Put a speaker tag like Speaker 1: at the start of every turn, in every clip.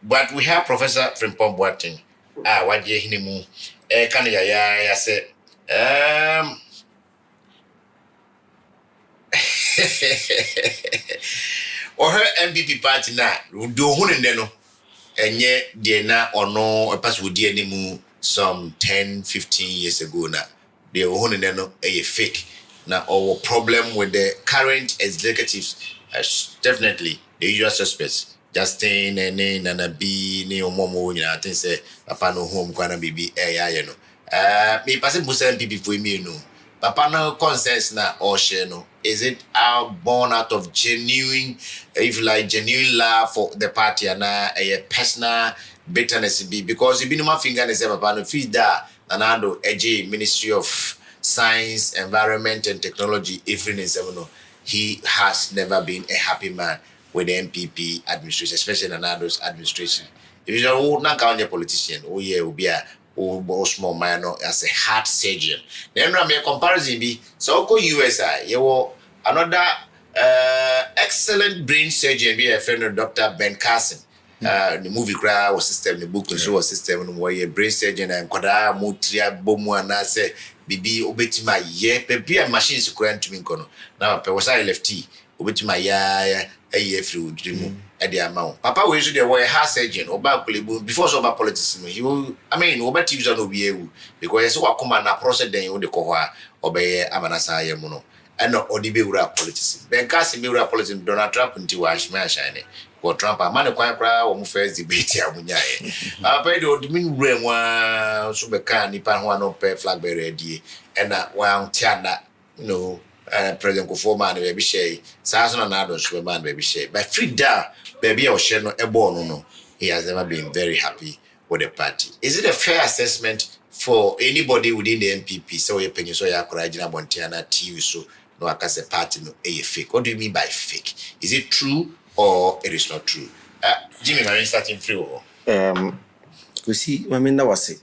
Speaker 1: But we have Professor Frimpong Boateng. What ye hinimu? Can ya say? Or her NPP party na do hunendeno. Enye diena or no a pass with anymore some 10-15 years ago now. They hunendeno a fake. Now our problem with the current executives is definitely the usual suspects. Justin and Nana B, Neo Momo, I think say Papa no home gonna be you know. Me passing Musa NPP for me, you know. Papa no consensus na or share no. Is it born out of genuine, if you like, genuine love for the party and a personal bitterness be because you be no finger and say Papa no feed that Nanado AJ Ministry of Science, Environment and Technology, he has never been a happy man with the NPP administration, especially Nanado's administration. If you're not a politician, will be a small minor as a heart surgeon. Then I mean, comparison be so go USI. You will another excellent brain surgeon be a friend of Dr. Ben Carson. The movie cry was system, the book was system, where a brain surgeon and Koda Mutria Bomu and I say. Bibi obetima ye pepi a machines kura ntumi nkono na pe was I lefty obetima ya free dream e dey amount papa we so dey were heart surgeon oba kulebu before so about politics no he will I mean oba TV no be ewu because so wakoma na process den o de ko ho a obeye amanasa ye mu no e no odi be wura politics ben kasi be wura politics Donald Trump nti wa ashman shine ko Trump amane kwan kra wo mu first debate amunyae apa de odi min wura mu so be kan nipa ho no pe flag bearer die e na wa tiana no President Kufoma and baby shay, Sasson and Adams were man baby shay. But Frida, baby or Shannon Ebon, no, he has never been very happy with the party. Is it a fair assessment for anybody within the NPP? So your opinion, so you're courageous about Tiana TV, so no, I can say party no a fake. What do you mean by fake? Is it true or it is not true? Jimmy, I'm starting through.
Speaker 2: You see, I mean, that was it.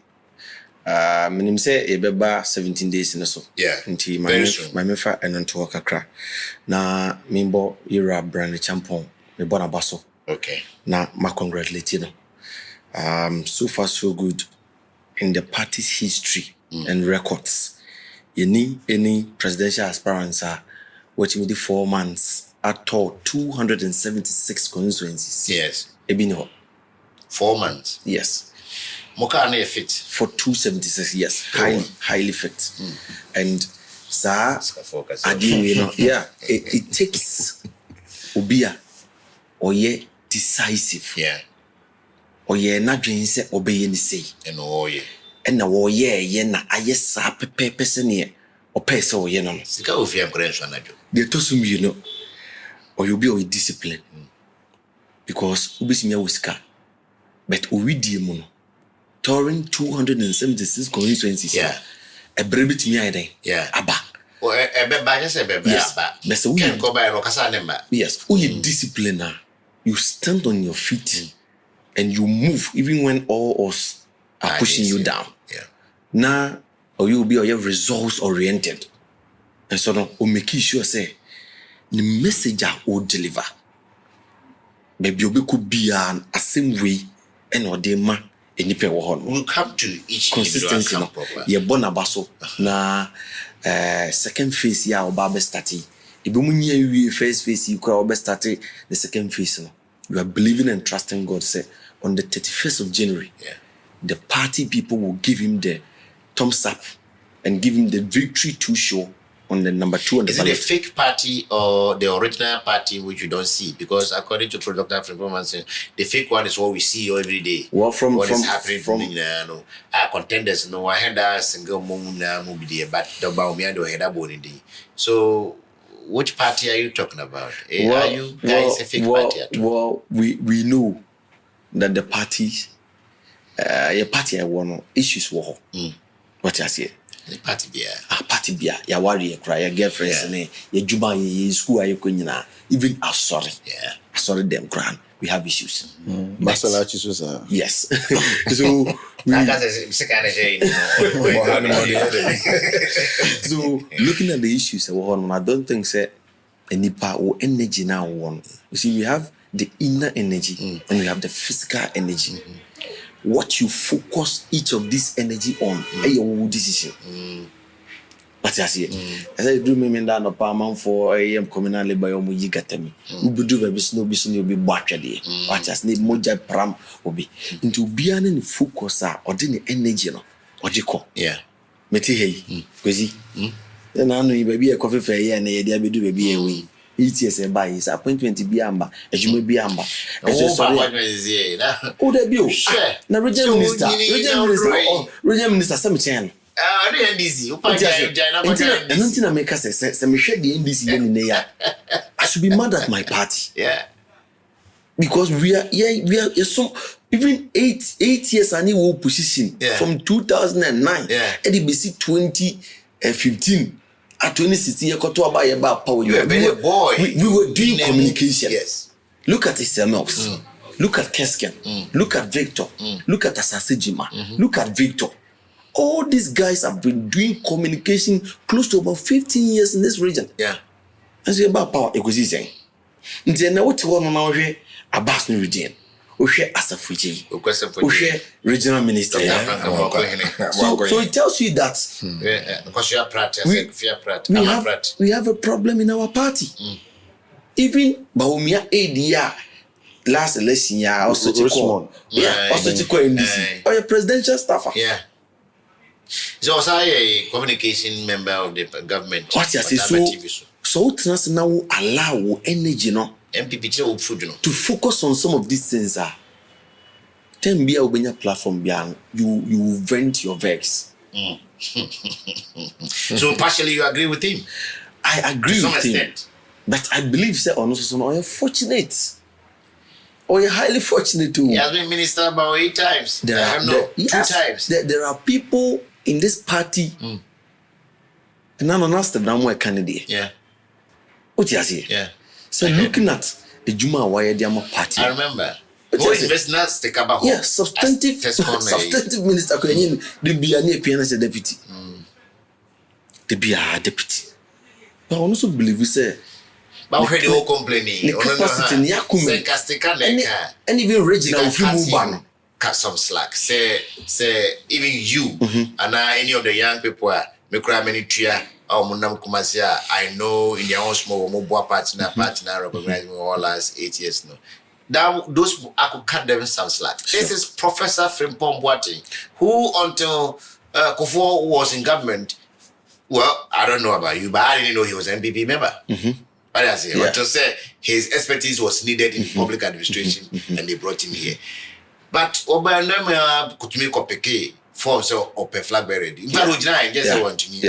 Speaker 2: Minim say ebeba 17 days in so.
Speaker 1: Yeah.
Speaker 2: Nti my mefa enonto kakra. Na mimbo ira brand champon me bona baso.
Speaker 1: Okay.
Speaker 2: Na ma congratulate you. So far so good in the party's history and records. Any presidential aspirants are watching the 4 months at all 276 constituencies.
Speaker 1: Yes.
Speaker 2: Ebino.
Speaker 1: 4 months.
Speaker 2: Yes.
Speaker 1: Moka na fit
Speaker 2: for 276 yes, highly fit. And sir, you know, yeah, it takes obia oye decisive.
Speaker 1: Yeah.
Speaker 2: Oye na dwen se obeye ni sei. And na oye na aye sa pepe se ne opese oye no.
Speaker 1: Sika ofia nkrenso anajo.
Speaker 2: The tosum you know. Or you be o discipline. Because ubisimi awusika. But owidie mu no. Touring 276 constituencies.
Speaker 1: Yeah.
Speaker 2: A brebe to me, I
Speaker 1: yeah.
Speaker 2: Abba.
Speaker 1: Or a beba, yes, a beba.
Speaker 2: Yes. But we
Speaker 1: can go by Rocasa.
Speaker 2: Yes. Oh, you discipline. You stand on your feet and you move even when all us are pushing you down.
Speaker 1: Yeah.
Speaker 2: Now, or you'll be results oriented. And so now, we make sure say the message I will deliver. Maybe you could be a same way and or they ma.
Speaker 1: We'll come to each
Speaker 2: consistency. Ye bona baso na second phase ya oba start. Ibumunye we first phase you kwa oba start the second phase no. You are believing and trusting God say on the 31st of January.
Speaker 1: Yeah.
Speaker 2: The party people will give him the thumbs up and give him the victory to show on the number 2 on the ballot.
Speaker 1: Is it a fake party or the original party which you don't see? Because according to Dr. Frimpong, the fake one is what we see every day.
Speaker 2: Well, from
Speaker 1: is happening contenders, no, I had a single moon movie, but the Bawumia do had a bone day. So, which party are you talking about? Are you guys a fake party at all?
Speaker 2: Well, we know that the parties, a party I want issues war. What I say.
Speaker 1: The party beer.
Speaker 2: Party beer. Ya worry, cry, your girlfriends, and your juba, your school, are you going even sorry.
Speaker 1: Yeah.
Speaker 2: Sorry, them grand. We have issues. Yes. So, so looking at the issues, I don't think say any part or energy now one. You see, we have the inner energy and we have the physical energy. What you focus each of this energy on, your decision. But I see, as I do me that no parliament for AM communal labor, you get me. You do the business, you'll be battery. What just need moja pram will be into being in focus or the energy, no, what you call.
Speaker 1: Yeah.
Speaker 2: Meti hey, crazy. Then I know you baby a coffee fair and a day do baby away. ETS by his appointment be amber, as you may be amber. Oh, there be sure. Now, Regional Minister, some channel. I make us say, me share the NDC in the year. I should be mad at my party.
Speaker 1: Yeah.
Speaker 2: Because we are so even 8 years and new position from 2009 EDBC 2015 at 2016 you got to about power.
Speaker 1: You were a boy.
Speaker 2: We were doing communication.
Speaker 1: Yes.
Speaker 2: Look at SMX. Look at Kesken. Look at Victor. Look at Asasejima. Look at Victor. All these guys have been doing communication close to about 15 years in this region.
Speaker 1: Yeah.
Speaker 2: And so about power acquisition. Then now what one now here Abbas no region. We share Asafuji. We share regional minister. So it tells you that
Speaker 1: because you are practice,
Speaker 2: we have a problem in our party. Even Bawumia ADR last election year also also NDC or a presidential staffer.
Speaker 1: Yeah. So was I a communication member of the government?
Speaker 2: What you say so trans now allow energy no
Speaker 1: NPP
Speaker 2: to focus on some of these things. Then be a platform you vent your vex.
Speaker 1: So partially you agree with him?
Speaker 2: I agree with him. But I believe say or you're fortunate. Or you're highly fortunate too.
Speaker 1: He has been minister about 8 times. 2 times.
Speaker 2: There are people in this party. And none of us the candidate.
Speaker 1: Yeah.
Speaker 2: What you say?
Speaker 1: Yeah.
Speaker 2: So looking at the Juma Wire Diamo party.
Speaker 1: I remember.
Speaker 2: Substantive minister the be a pianist deputy. The be a deputy. But I also believe we say
Speaker 1: but we all complaining.
Speaker 2: And even regional ban
Speaker 1: cut some slack. Say even you and any of the young people me cry many tria or munam kumasia. I know in your own small mobile partner recognize me all last 8 years no. That those I could cut them some slack. Sure. This is Professor Frimpong Boateng, who until Kufuor was in government. Well, I don't know about you, but I didn't know he was an NPP member. But I say, to say his expertise was needed in public administration, and they brought him here. But Obanama could make up a form so of a flag bearer. In fact, just want to me.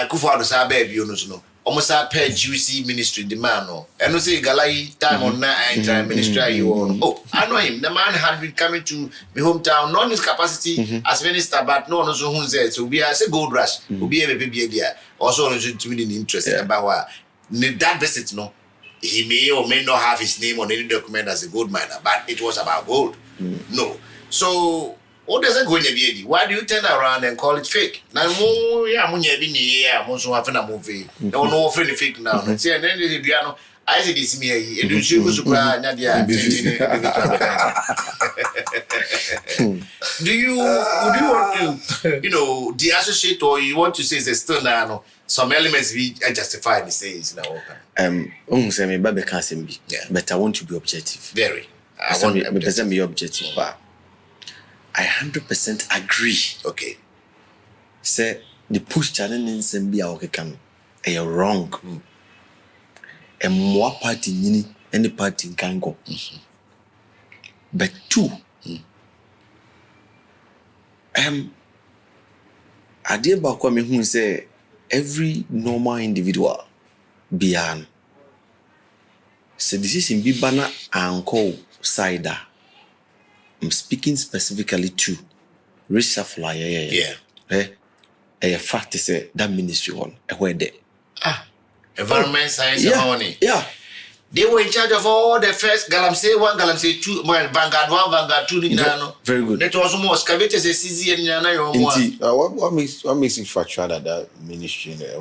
Speaker 1: Kufuor was our baby, you know. Almost a pair juicy ministry demand. And no say Galai time on night ministry you on. Oh, I know him. The man had been coming to my hometown, not in his capacity as minister, but no one also who says so be as a gold rush, will be a baby idea. Also to be interest about what that visit no. He may or may not have his name on any document as a gold miner, but it was about gold. No. So what does it go in the why do you turn around and call it fake? Now, I'm so having a movie. No, no, fake now. And then the piano, I said, it's me. And you should cry. Do you want to, de-associate or you want to say there's still now some elements we justify the sayings now?
Speaker 2: Say me, Baby can't be. But I want to be objective.
Speaker 1: Very.
Speaker 2: I want to be objective, but I 100% agree.
Speaker 1: Okay.
Speaker 2: Say the push challenge in be okay can wrong. And more party nini any party can go. But 2. I did about coming who say every normal individual beyond. So this is be banner and call cider. I'm speaking specifically to reshuffle. A fact is that ministry on where they
Speaker 1: environment science and money.
Speaker 2: Yeah.
Speaker 1: They were in charge of all the first Galamsey 1, Galamsey 2, Vanguard 1, Vanguard 2.
Speaker 2: Very good.
Speaker 1: That was more excavators as easy and
Speaker 3: what makes it factual that ministry in the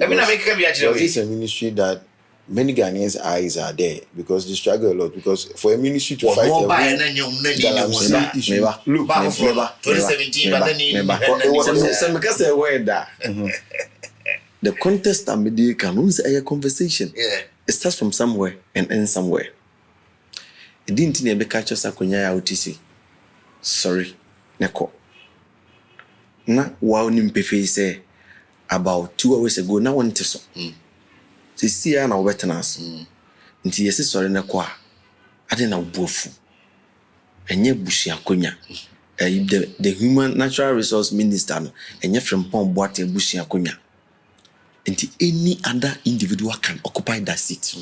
Speaker 1: I mean, I make
Speaker 3: it's a ministry that many Ghanaians' eyes are there because they struggle a lot. Because for a ministry to fight
Speaker 1: look,
Speaker 2: the contest and can a conversation. It starts from somewhere and ends somewhere. It didn't need catch us at OTC. Sorry, Neko. Na wow nimpefe say about 2 hours ago na one teso. See na wetness. Nti yesi sorry Neko a ade na bofu. Enye bushi akonya. The human natural resource minister no enye from pon boate bushi akonya. Until any other individual can occupy that seat.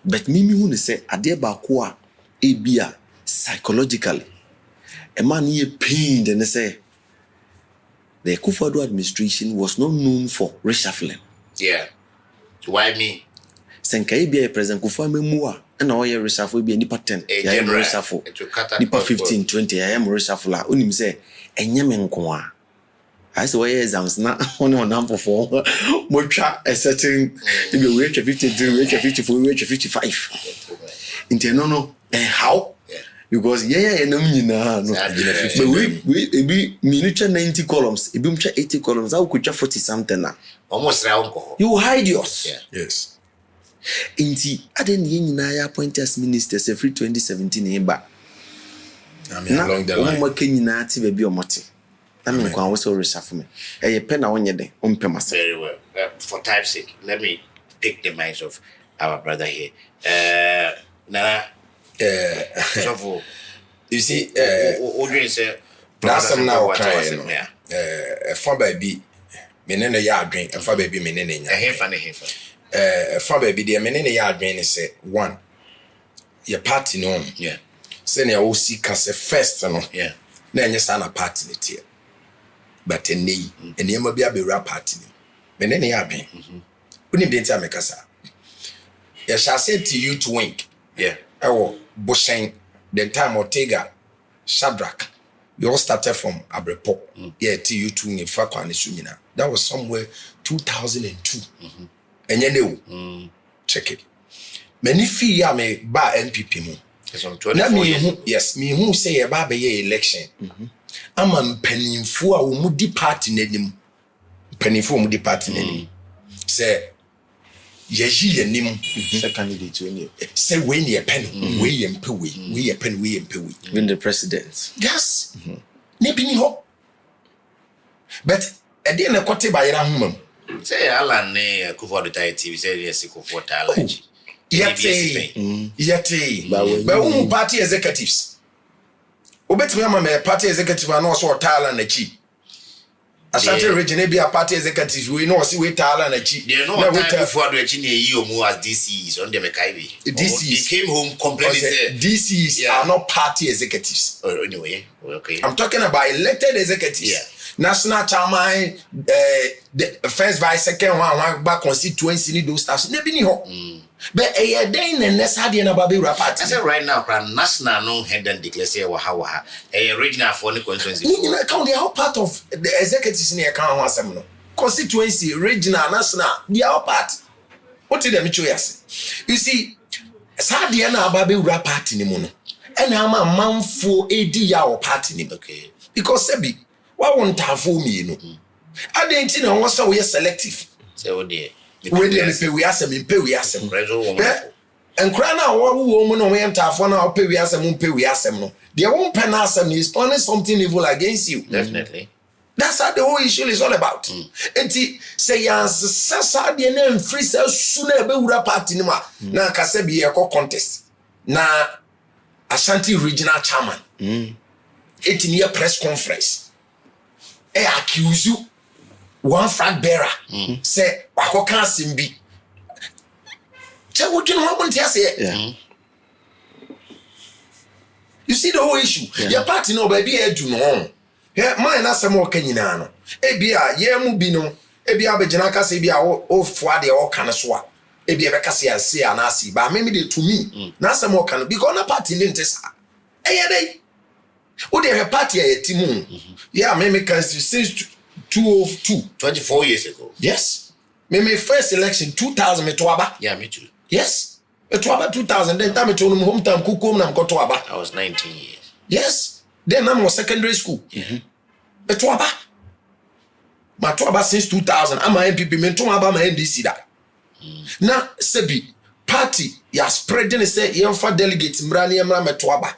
Speaker 2: But Mimi who say ade ba ko a ebia psychologically a man here pained and say the Kufuor administration was not known for reshuffling.
Speaker 1: Yeah. Why me?
Speaker 2: Senka ebia President Kufuor memua and all your reshuffle be nipa 10. Ya am reshuffle. Nipa 15 20 ya am reshuffle a onim say enye me nko a. I say why exams na on number 4 mocha a certain we reach 53 we reach 54 we reach 55 inte no and how because no nyina no but we be minucha 90 columns e be 80 columns how could 40 something na
Speaker 1: almost round ko
Speaker 2: you hide yours.
Speaker 3: Yes
Speaker 2: inti aden nyina ya appoint as ministers every 2017 e ba
Speaker 3: na along the line
Speaker 2: o nyina ati be omote. I'm going to reshuffle me. A pen on your day,
Speaker 1: very well. For time's sake, let me pick the minds of our brother here. Nana,
Speaker 3: you see,
Speaker 1: Audrey said,
Speaker 3: that's some now crying. For baby, menene yard drink, and for baby, menene. For baby, the menene yard drink is 1. Your party no.
Speaker 1: Yeah.
Speaker 3: Send your OC cast first, no.
Speaker 1: Yeah.
Speaker 3: Then you sign a party here. But a knee, and you might be a rap party. But then you have been. Wouldn't be time, Mikasa. Yes, I said to you to wink.
Speaker 1: Yeah.
Speaker 3: Oh, Bushing, the time Ortega, Shadrach. We all started from Abrepo. Yeah, to you to in Fakwan Sumina. That was somewhere 2002. And you know, check it. Many fee ya me ba NPP mo. Yes, me who say a baby election. Ama mpanimfo a wo mudi party nanim mpanimfo mudi party nanim say yeji yanim
Speaker 2: the candidate we
Speaker 3: say we ne pen we yempe we pen we yempe we
Speaker 2: win the president.
Speaker 3: Yes ne bi ni ho but e dey na kote ba yera homam
Speaker 1: say Alan ne Kufuor the TV say yes Kufuor talent
Speaker 3: yete ba wo party executives Obetumi ama me party executive na so tala na chi. Asante region be a party executive we know see we tala na chi.
Speaker 1: They know what time before the chi ne yi omu as DCs on the Mekaiwe.
Speaker 3: DCs
Speaker 1: came home complaining say
Speaker 3: DCs are not party executives.
Speaker 1: Oh, anyway, okay.
Speaker 3: I'm talking about elected executives.
Speaker 1: Yeah.
Speaker 3: National chairman, the first vice, second one back constituency need those stuff. Never ni ho. But a day in the next had in a baby rap party.
Speaker 1: I say right now, national no head and declare say waha a regional for the constituency.
Speaker 3: You know, they are part of the executives in the account. Constituency, regional, national, they are part. What did them show us? You see, Sadiana baby rap party ni mono. And I'm a man for AD ya party.
Speaker 1: Okay.
Speaker 3: Because Sebi, what won't have for me, you know? I didn't know what's so we are selective.
Speaker 1: Say, oh dear.
Speaker 3: We didn't pay we ask them, pay we ask them. And crying out, what woman or man for now, pay we ask them, pay we ask them. No, they won't pen ask them is planning something evil against you.
Speaker 1: Definitely.
Speaker 3: That's how the whole issue is all about. And say, yes, Sasa, the name free cells sooner be with a party. Now, Kasebi, a contest. Now, Ashanti regional chairman. 18-year press conference. I accuse you. One flag bearer say, "Wako can't simbi." Tell what you know what to say. You see the whole issue. Your party no baby do no. Yeah, mine na some more Kenyan no. Ebia ye mu bi no. Ebia be jina ka se bia o fwa de o kan so a. Ebia be ka se ase anasi. Ba me dey to me. Na some more kan because na party lente sa. Eye dey. O dey party e timu. Yeah, me can since 2002.
Speaker 1: 24 years ago.
Speaker 3: Yes. Me first election 2000 me to aba.
Speaker 1: Yeah, me too.
Speaker 3: Yes. Me to aba 2000 then time me to no hometown kukom na mko to aba.
Speaker 1: I was 19 years.
Speaker 3: Yes. Then I'm in secondary school. Me to aba. Ma to aba since 2000. I'm a NPP me to aba ma NDC da. Na sebi party ya spreading say yemfa delegates mra na yemra me to aba.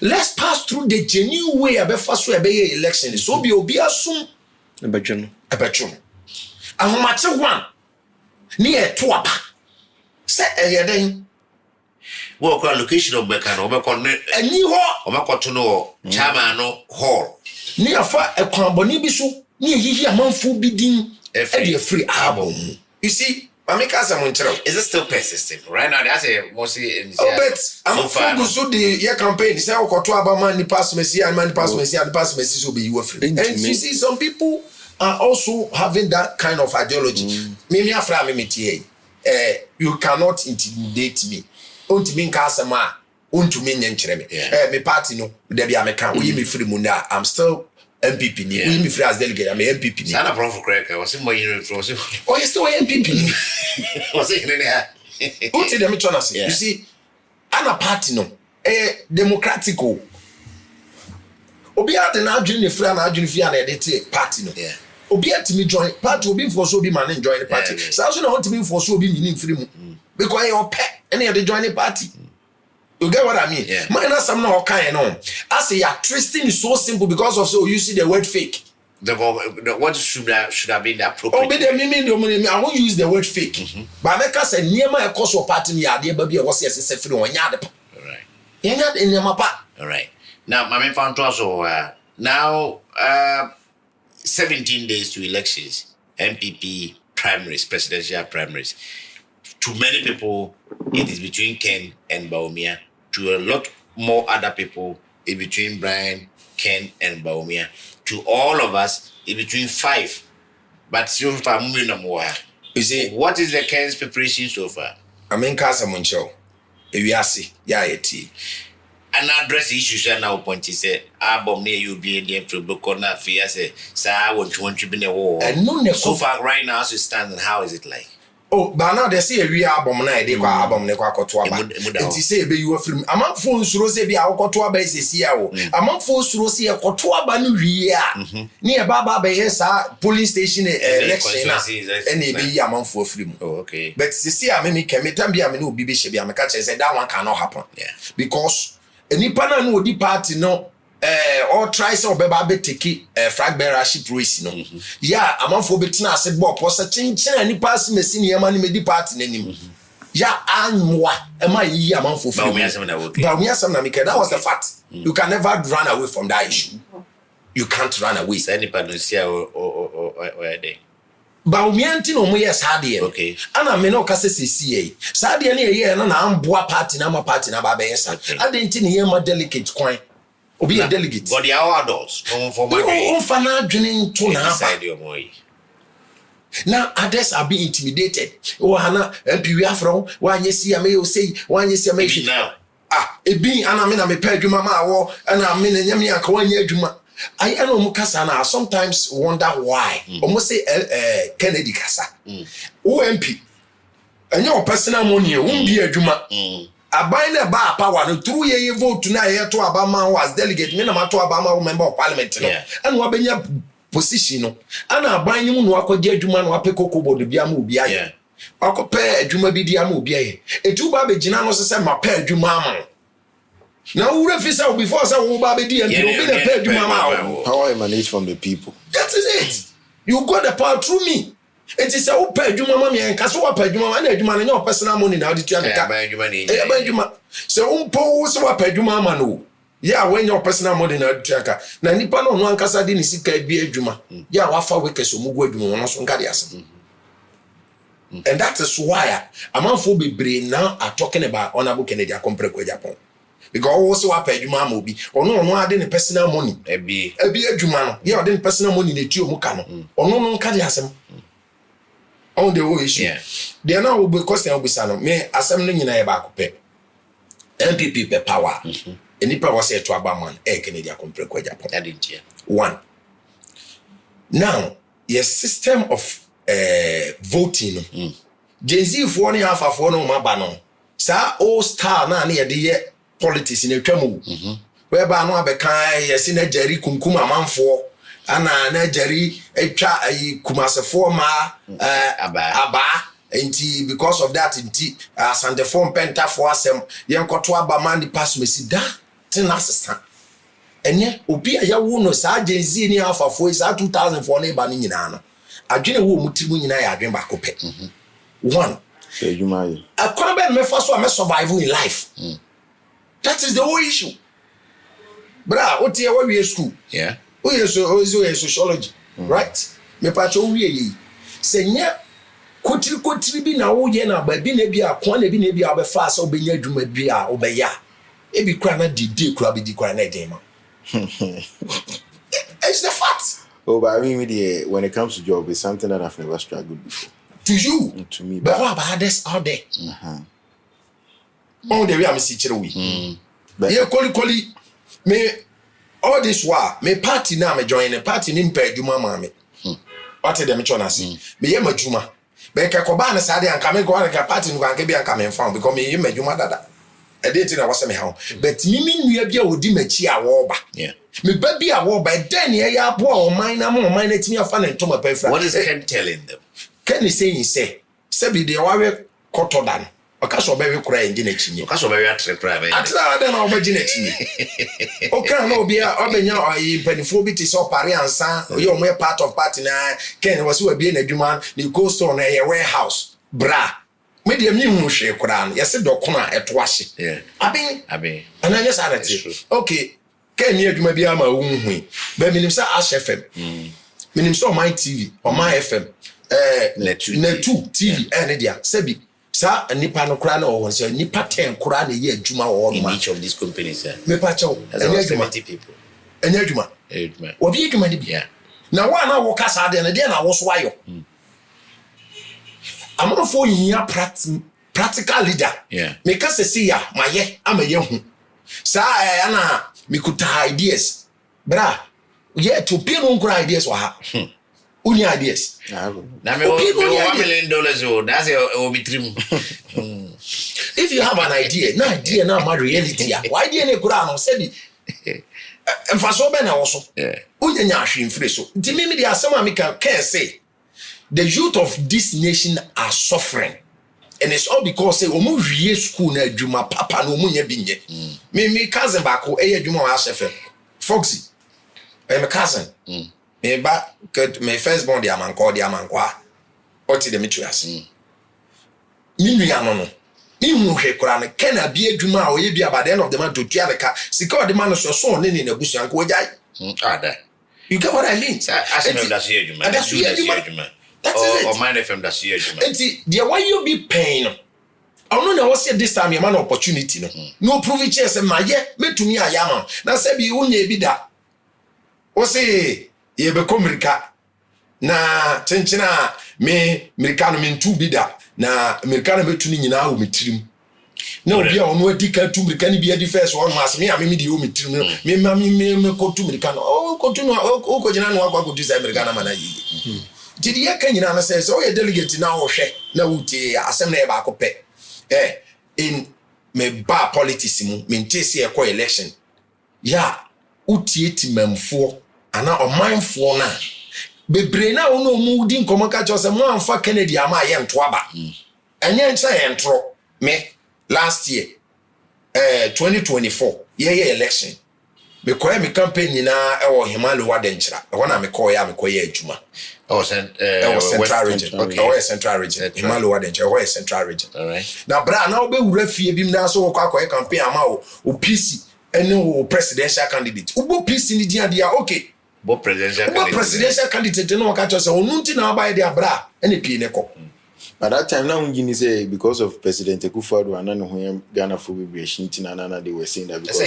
Speaker 3: Let's pass through the genuine way abefa so ebe election. So be obi asum ebetwon. Ahomache one ni eto aba. Say eyeden.
Speaker 1: Wo kwa location of Beka no obekọ ne
Speaker 3: Ani ho
Speaker 1: obekọ no chairman no hall.
Speaker 3: Ni afa ekwanboni bi so ni ehihi amanfo bi din e dey free album. You see, Mamika Samunchero.
Speaker 1: Is it still persisting? Right now, that's a mostly in
Speaker 3: but I'm focused on the campaign. Say, "Oh, koto abama ni pass Messi and man pass Messi and pass Messi so be you free." And you see, some people are also having that kind of ideology. Mimi afra me tie. You cannot intimidate me. Untimi nkasema, untumi nyenkyere me. Me party no, there be American. We me free munda. I'm still NPP ni. We me free as delegate. I'm NPP ni.
Speaker 1: Sana prof cracker. Was it more you
Speaker 3: Oh, you still NPP ni.
Speaker 1: Was it in there?
Speaker 3: Unti dem chona say. You see, ana party no. Democratic o. Obi ade na adwene ne free na adwene fi na edete party no.
Speaker 1: Yeah.
Speaker 3: Obi atimi join party obi for so obi man join the party. So also na want for so obi nyini free mu. Because you pet and you join the party. You get what I mean?
Speaker 1: Yeah.
Speaker 3: Mine has some no kind on. I say your twisting is so simple because of so you see the word fake.
Speaker 1: The what should have been the appropriate.
Speaker 3: Oh, but I won't use the word fake. But make us say near my course of party me idea baby was yes free one yard.
Speaker 1: All right.
Speaker 3: Yard in your mapa.
Speaker 1: All right. Now, my main found also now 17 days to elections, NPP primaries, presidential primaries. To many people, it is between Ken and Bawumia. To a lot more other people, it's between Brian, Ken, and Bawumia. To all of us, it's between 5. But so far,
Speaker 3: You see,
Speaker 1: what is the Ken's preparation so far?
Speaker 3: I mean, Casa Muncho, if you see, yeah,
Speaker 1: and address the issues and now point is say album near you be in the corner fear say I want to be in a war.
Speaker 3: And no,
Speaker 1: so far right now as it stands, and how is it like?
Speaker 3: Oh, but now they say a real album na dey kwa album ne kwa koto aba. It say be you film. Amanfo nsuro say be akoto aba esesi a wo. Amanfo nsuro say akoto aba no wie a. Ne e baba be yesa police station election na. And e be yi amanfo film.
Speaker 1: Oh, okay.
Speaker 3: But see a me kemi tam bia me no obi be hye bia me ka say that one cannot happen.
Speaker 1: Yeah.
Speaker 3: Because enipa na no odi party no or try so beba be take flagbearership race no. Yeah, amanfo betina ase bo posa chinchin ani pass mesi ne ma ni medi party nanim. Yeah, anwa e ma yi amanfo free. Bawumia sam na that was the fact. You can never run away from that issue. You can't run away.
Speaker 1: Say any panusia or day.
Speaker 3: Bawumia nti no mo yes hade.
Speaker 1: Okay.
Speaker 3: Ana me no kase sesi sade na ye na amboa party na ma party na ba be yes. Ade nti ne ye ma delicate kwan. Obi a delegate.
Speaker 1: But they are adults. For my day.
Speaker 3: Fana dwene to na
Speaker 1: inside your boy.
Speaker 3: Now others are being intimidated. Oh hana MPP afro wanye si ame o say wanye si ame
Speaker 1: now.
Speaker 3: E bin ana me na me pa adwuma ma wo ana me na nyame aka wanye adwuma. I know mukasa na sometimes wonder why. Almost say Kennedy kasa. OMP. And your personal money won't be adwuma. Abai na ba power no through ye vote na ye to Abama was delegate me na ma to Abama member of parliament no and wa benya position no ana abai ni mu no akogye adwuma no apeko kobodo bia ma obi aye akope adwuma bi dia ma obi aye etu ba be gina no se ma pa adwuma ama na wo refisa before say wo ba be di and obi na pa adwuma ma
Speaker 2: power emanates from the people.
Speaker 3: That is it. You got the power through me. It is a open adwuma ma me enka so wa pa adwuma na adwuma na your personal money na odi tua nka adwuma so umpo so wa pa adwuma ma no yeah when your personal money na odi tua nka na nipa no no ankasa di ni sika bi adwuma yeah wa fa wekese omugu adwuma no so nka de asem and that is why amanfo bebre now are talking about honorable Kennedy Agyapong Agyapong because also wa pa adwuma ma obi ono ade ne personal money ebi adwuma no yeah ade ne personal money na ti omuka no ono no nka de asem on the whole issue. Yeah. They are now question obisano. Me asem no nyina ye ba kope. NPP pe power. Any power say to Abaman Kennedy Agyapong Agyapong.
Speaker 1: That didn't hear.
Speaker 3: One. Now, your system of voting Gen Z for ni half for no maba no sa all star na na ye politics in atwamu whereby no abekan yesi na jari kunkum amanfo ana na jari etwa kumasefo ma aba enti because of that enti asante form penta for asem yenkoto aba man di pass mesi da tin asesa enye obi ayawo no sa Gen Z ni half for is 2004 na ba ni nyina no adwene wo mutimu nyina ya adwen ba ko pe one a crime me first one me survive in life that is the whole issue bra what here we school we so sociology right me pa cho we yi senya kotiri bi na wo ye na ba bi na bi akon na bi na bi abefa so obenya adwuma bi a obeya e bi kra na didi kra bi di kra na edema it's the fact.
Speaker 4: Oh, but I mean, when it comes to job, it's something that I've never struggled before.
Speaker 3: To you?
Speaker 4: To me.
Speaker 3: But what about others out there? Oh, the way I'm sitting with. Yeah, Koli, me, all this while, me party now, me join a party in Pay Juma Mammy. What did them try to see? Me, Yama Juma. Beka Kobana Sadi and coming go on a party and be a coming from because me, you Juma Dada. I didn't know what's somehow. But Mimi, you have your Dimachia Woba.
Speaker 1: Yeah.
Speaker 3: Me baby a war by then ya poor mine am mine it me fan and to my pay.
Speaker 1: What is Ken telling them?
Speaker 3: Ken is saying say be the warrior cotodan. Okaso be kura engine chinyi.
Speaker 1: Okaso be atre private.
Speaker 3: Atra den o magine chinyi. Oka no be obenya oyi penifo bi ti so pare ansa you mo part of party na Ken was we be na adwuma ni go store na ye warehouse bra. Me de mi hu hwe kura no yese dokona eto ahye.
Speaker 1: Yeah. Abi.
Speaker 3: Ananya sanity. Okay. Ken ye adwuma bi ama wunhui ba minim sa Ash FM minim so my TV or my FM Netu TV ene dia sebi sa nipa no kura na o so nipa 10 kura na ye adwuma o
Speaker 1: in each of these companies
Speaker 3: me pa chew
Speaker 1: ene 70 people
Speaker 3: ene adwuma obi adwuma ni bia na wa na wo kasa de na de na wo so ayo amafo yin practical leader me kasa see ya maye amaye hu sa ana me could ideas bra yeah to pay no good ideas wa ha uni ideas
Speaker 1: na me $1 million o that's o bitrim
Speaker 3: if you have an idea na my reality why idea ne kura no say bi emfaso be na wo so unya nya ahwe mfire so nti me dey asema me can say the youth of this nation are suffering. And it's all because say omo wie school na adwuma papa no omo nya binye me cousin ba ko adwuma wa Ash Foxy my cousin me ba me first born dia mankwa oti de metuas mi nua no mi hu hwe kura na kana bi adwuma a oye bi by the end of the month to tua the car sika o de man so ne na busuan ko ojai
Speaker 1: ada
Speaker 3: you get what I mean
Speaker 1: that's adwuma that's adwuma that is it. Or mind FM that's here.
Speaker 3: The why you be paying? I don't know what this time you man opportunity no prove it say my me to me ayama na say bi unye bi da o say ye be komirika na chenchina me mirika no me ntu bi da na mirika no metu ni nyina o metirim na obi a ono adika tu mirika ni bi adi first one mass me am me di o metirim me ko tu mirika no o ko tu no o ko jina no akwa ko tu say mirika na mana yi did ye kan nyina na say so ye delegate na wo hwe na wuti asem na e ba ko pe in me ba politics mu me ntese e ko election ya utie timamfo ana omanfo na bebre na ono mu di nkomoka cho se mo amfa Kennedy ama ye nto aba enye ncha ye ntro me last year 2024 ye election me ko me campaign na e wo himalo wadenchira e wona me ko ya adwuma Central region. Okay. Oh, Central region. Himalo wadenche. Oh, Central region.
Speaker 1: All right.
Speaker 3: Now, bra, now be urefie bim na so kwa campaign ama o PC ene o presidential candidate. Ubo PC ni dia okay.
Speaker 1: Bo presidential
Speaker 3: candidate no waka cho se onunti na ba dia bra ene pie ne ko.
Speaker 4: At that time now Ngini say because of President Akufo-Addo and no him Ghana for be shintina they were saying that because a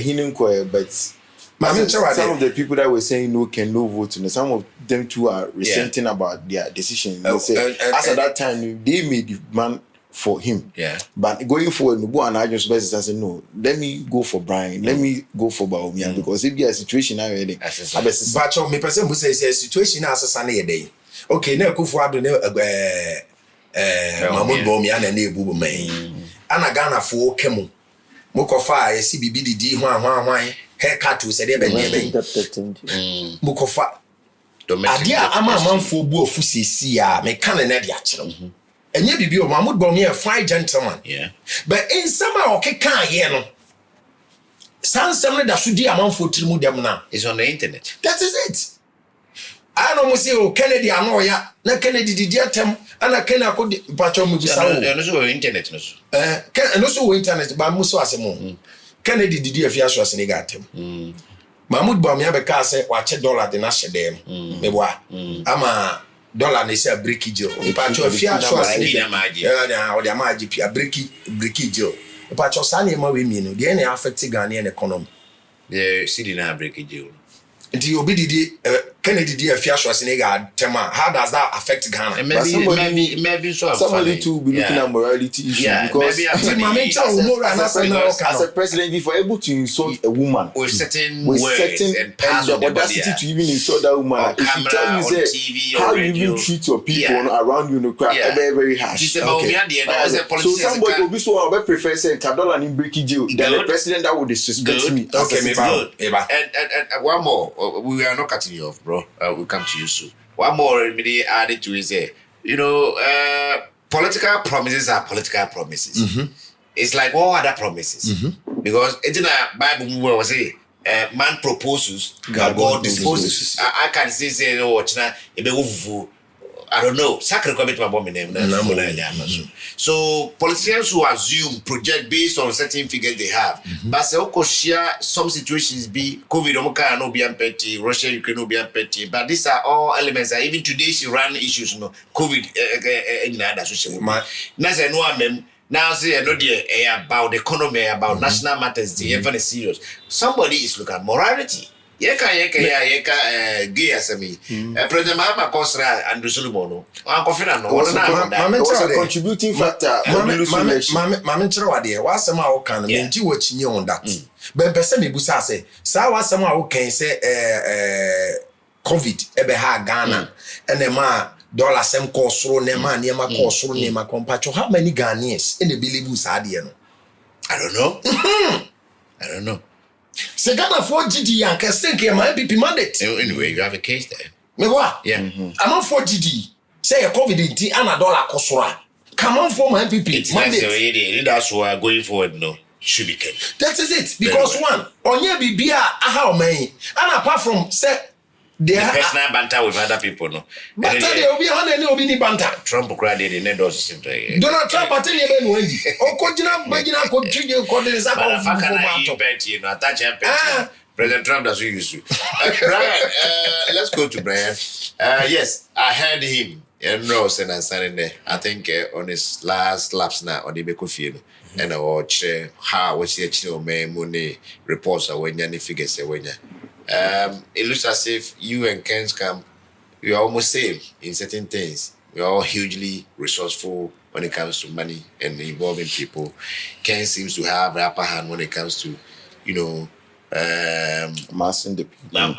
Speaker 4: hinen but some of the people that were saying no vote, and some of them too are resenting about their decision. They say, as at that time, they made the man for him.
Speaker 1: Yeah.
Speaker 4: But going forward, Nubu and I just basically said, no, let me go for Brian, let me go for Bawumia, because if there's a situation already,
Speaker 3: but me person who says a situation as a Sunday day. Okay, na Akufo-Addo ne Mahmoud Bawumia na ebu mai. Ana Ghana fo kemu. Mukofa esi bibi didi hwan haircut we said ebe ne. Mukofa adia ama manfo bu ofu sisi a me kan na dia kire. Enye bibi o Mahmoud Bawumia fine gentleman.
Speaker 1: Yeah.
Speaker 3: But in summer okeka ye no. Sansem da so di amanfo tirimu dem na.
Speaker 1: It's on the internet.
Speaker 3: That is it. I don't say oh Kennedy anoya na Kennedy didi atem ana Kennedy akodi pacho mu bisa wo.
Speaker 1: No so internet no so.
Speaker 3: No so internet ba mu so asemo. Kennedy didi afia so asene ga atem. Mahmoud Bawumia be ka say wa che dollar de na hyedem. Me boa. Ama dollar na say break ijiro. Pacho afia so asene. Na o de amaji pia break ijiro. Pacho sane ma we mi no de na affect Ghanaian economy.
Speaker 1: The city na break ijiro.
Speaker 3: Nti obi didi Kennedy didi afia so asene ga tema. How does that affect Ghana?
Speaker 1: Maybe so
Speaker 4: somebody to be looking at morality issue because
Speaker 3: as
Speaker 4: a president if you're able to insult a woman
Speaker 1: with certain
Speaker 4: words
Speaker 1: and
Speaker 4: the audacity to even insult that woman, if you tell you say how you even treat your people around you, very very harsh. So somebody will be so I prefer saying $1 in breaking jail than a president that would disrespect me.
Speaker 3: Okay, maybe.
Speaker 1: And one more, we are not cutting you off, bro. We'll come to you soon. One more immediately added to is political promises are political promises. It's like all other promises. Because it's in a Bible where we say man proposes, God disposes. I can say I don't know. So politicians who assume, project based on certain figures they have. But share some situations be COVID, no be petty, Russia, Ukraine, no be petty. But these are all elements that even today's Iran issues, COVID, now say no about the economy, about national matters, the even serious. Somebody is looking at morality. Yeka gay asemi. President Mahama Kosra and Sulumono. Uncle Fernando was
Speaker 4: a contributing factor.
Speaker 3: Mamma wade was some how can menji watching you on that. But Besemi Busa say, Sa was some how can say COVID ebe ha Ghana and the ma dollar sem cost through nema nema cost through nema compacho. How many Ghanaians in the believe Usadiano?
Speaker 1: I don't know.
Speaker 3: Se Ghana for GD and can think my NPP mandate.
Speaker 1: Anyway, you have a case there.
Speaker 3: Me what?
Speaker 1: Yeah.
Speaker 3: I'm on for GD. Say a COVID in and $1 kosora. Come on for my NPP mandate.
Speaker 1: That's why going forward, no. Should be kept.
Speaker 3: That is it. Because one, on your BBA, how many? And apart from say
Speaker 1: the personal banter with other people, no.
Speaker 3: Banter there will be on any obini banter.
Speaker 1: Trump credit in the system.
Speaker 3: Donald Trump at any event Wendy. Or continue continue
Speaker 1: President Trump does use you. Brian, let's go to Brian. Yes, I heard him. Ross and standing there. I think on his last laps now on the Bekofield. And I watch how what's the money reports are when you figures when you. It looks as if you and Ken's camp, we are almost same in certain things. We are all hugely resourceful when it comes to money and involving people. Ken seems to have the upper hand when it comes to,
Speaker 4: amassing the people.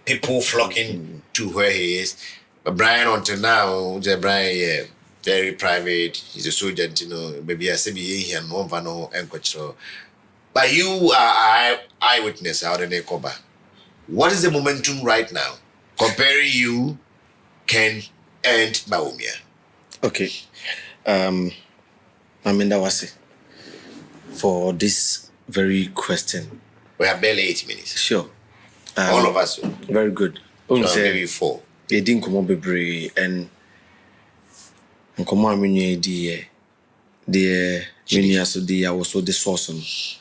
Speaker 1: People flocking to where he is. But Brian, until now, Brian, very private. He's a soldier, maybe I say here and one van and control. But you are eyewitness out in Ekoba. What is the momentum right now? Comparing you, Ken, and Bawumia.
Speaker 2: Okay. That was it. For this very question.
Speaker 1: We have barely 8 minutes.
Speaker 2: Sure.
Speaker 1: All of us.
Speaker 2: Very good.
Speaker 1: Maybe 4.
Speaker 2: They didn't come up with and come on, the I was so the source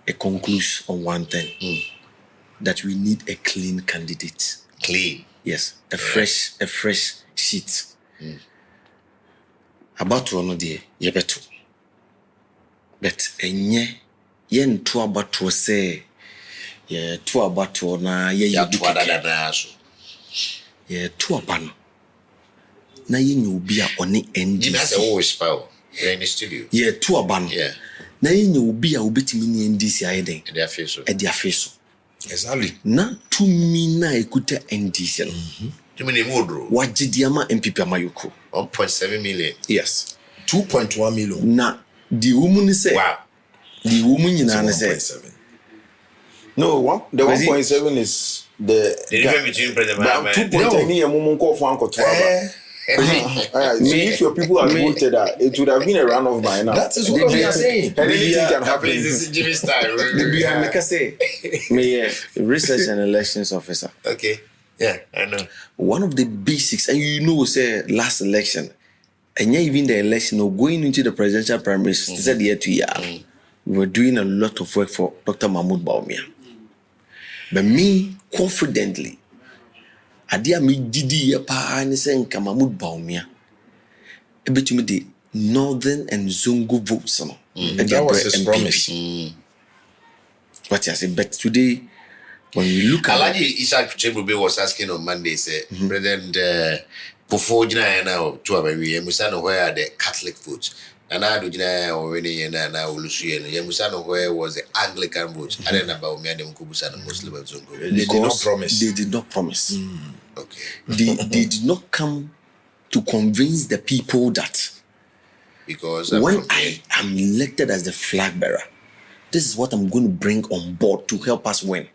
Speaker 2: a conclusion on one thing that we need a clean candidate.
Speaker 1: Clean.
Speaker 2: Yes, a fresh sheet. About to no dear, better. But yen to about to say, to about to na ye to aban. Na yen you be on the end.
Speaker 1: That's always power. You're in the studio.
Speaker 2: To aban.
Speaker 1: Yeah.
Speaker 2: Na yen you be a bit mini NDC aiden.
Speaker 1: At their face.
Speaker 3: Exactly.
Speaker 2: Na to me na ekuta NDC.
Speaker 1: You mean Mudro?
Speaker 2: Wajidiama NPP Amayuko.
Speaker 1: 1.7 million.
Speaker 2: Yes.
Speaker 3: 2.1 million.
Speaker 2: Na the woman say.
Speaker 1: Wow.
Speaker 2: The woman in Anna
Speaker 3: say.
Speaker 2: said.
Speaker 4: No, the 1.7 is the
Speaker 1: difference between President
Speaker 4: but 2.9 woman call for Uncle Twaba. So if your people had voted that, it would have been a run off by now.
Speaker 3: That is what we are saying.
Speaker 4: Anything can happen.
Speaker 1: This is Jimmy's style.
Speaker 2: Make us say, me research and elections officer.
Speaker 1: Okay. Yeah, I know.
Speaker 2: One of the basics, and you know, say last election, and even the election or going into the presidential primaries, said year to year, we were doing a lot of work for Dr. Mahmoud Bawumia. But me, confidently, adia me didi ye pa ani se nka Mahmoud Bawumia ebetumi the northern and Zongo votes no.
Speaker 3: That was his promise.
Speaker 2: What I say, but today when we look at
Speaker 1: Alaji Ishak Chebube was asking on Monday, say President before Jina now to a very Musano where the Catholic votes. And I do Jina already and now Lucian Yamusano where was the Anglican votes. I don't know about me and Kubusano Muslim Zongo.
Speaker 3: They did not promise.
Speaker 2: They did not promise.
Speaker 1: Okay.
Speaker 2: They did not come to convince the people that
Speaker 1: because
Speaker 2: when I am elected as the flag bearer, this is what I'm going to bring on board to help us win.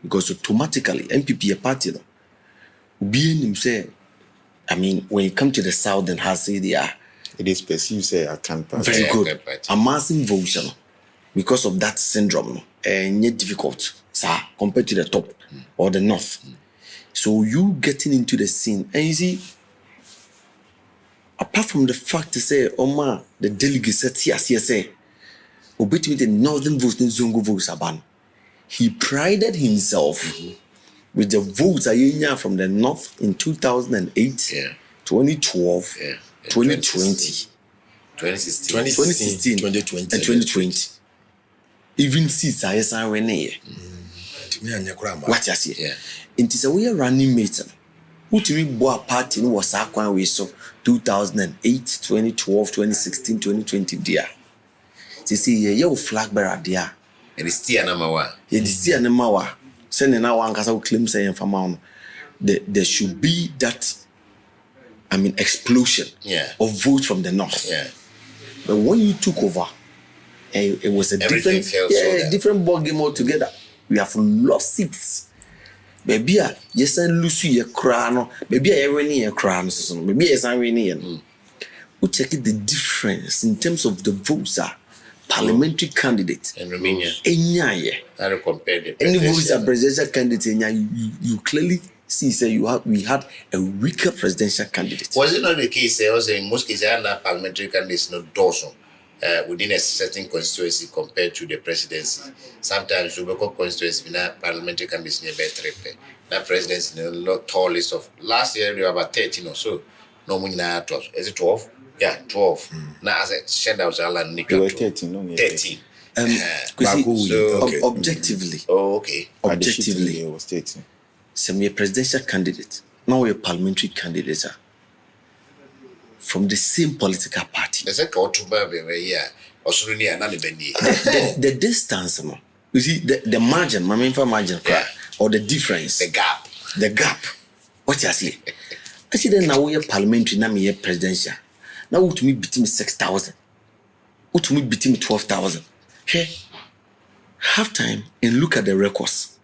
Speaker 2: Because automatically, NPP a party, being him say, I mean, when you come to the south and has say they are,
Speaker 4: it is perceived say I can't pass.
Speaker 2: Very good. Amassing votes, because of that syndrome, and yet difficult, sir, compared to the top or the north. So you getting into the scene, and you see, apart from the fact to say, Oma, the delegates said, CSA, between the northern votes and Zongo votes ban. He prided himself with the votes from the north in 2008, 2012, 2020,
Speaker 3: 2016, 2020,
Speaker 2: and 2020. Even seats are yes, I went here. What you see? It is a way running mate. Who to me bought a party was Aquan we saw 2008, 2012, 2016, 2020 dear. To see your flag bearer dear.
Speaker 1: And it's still number one.
Speaker 2: It is still number one. Sending out one because claim saying from on there should be that explosion of votes from the north.
Speaker 1: Yeah.
Speaker 2: But when you took over, it was a different ball game altogether. We have lost seats. Maybe yes, I lose your crown. Maybe I winning your crown. Maybe yes, I winning. We check the difference in terms of the votes are parliamentary candidate.
Speaker 1: And Romania.
Speaker 2: I don't compare the any votes are presidential candidate. You clearly see say we had a weaker presidential candidate.
Speaker 1: Was it not the case? I was in most cases, parliamentary candidates not dorsal. Within a certain constituency compared to the presidency. Sometimes you become constituency with parliamentary candidates near better. That presidency in a lot tall list of last year there were about 13 or so. No money now 12. Is it 12? Yeah, 12. Now as I said I was all and Nick
Speaker 4: 13.
Speaker 1: 13.
Speaker 2: Objectively.
Speaker 1: Oh, okay.
Speaker 2: Objectively,
Speaker 4: it was 13.
Speaker 2: Some presidential candidate, now we're parliamentary candidate. From the same political party.
Speaker 1: The
Speaker 2: distance, you see, the margin, my main margin, or the difference,
Speaker 1: the gap.
Speaker 2: What you see? I see that now we are parliamentary, now we are presidential. Now to me beat him 6,000. To me beat him 12,000. Okay, half time and look at the records.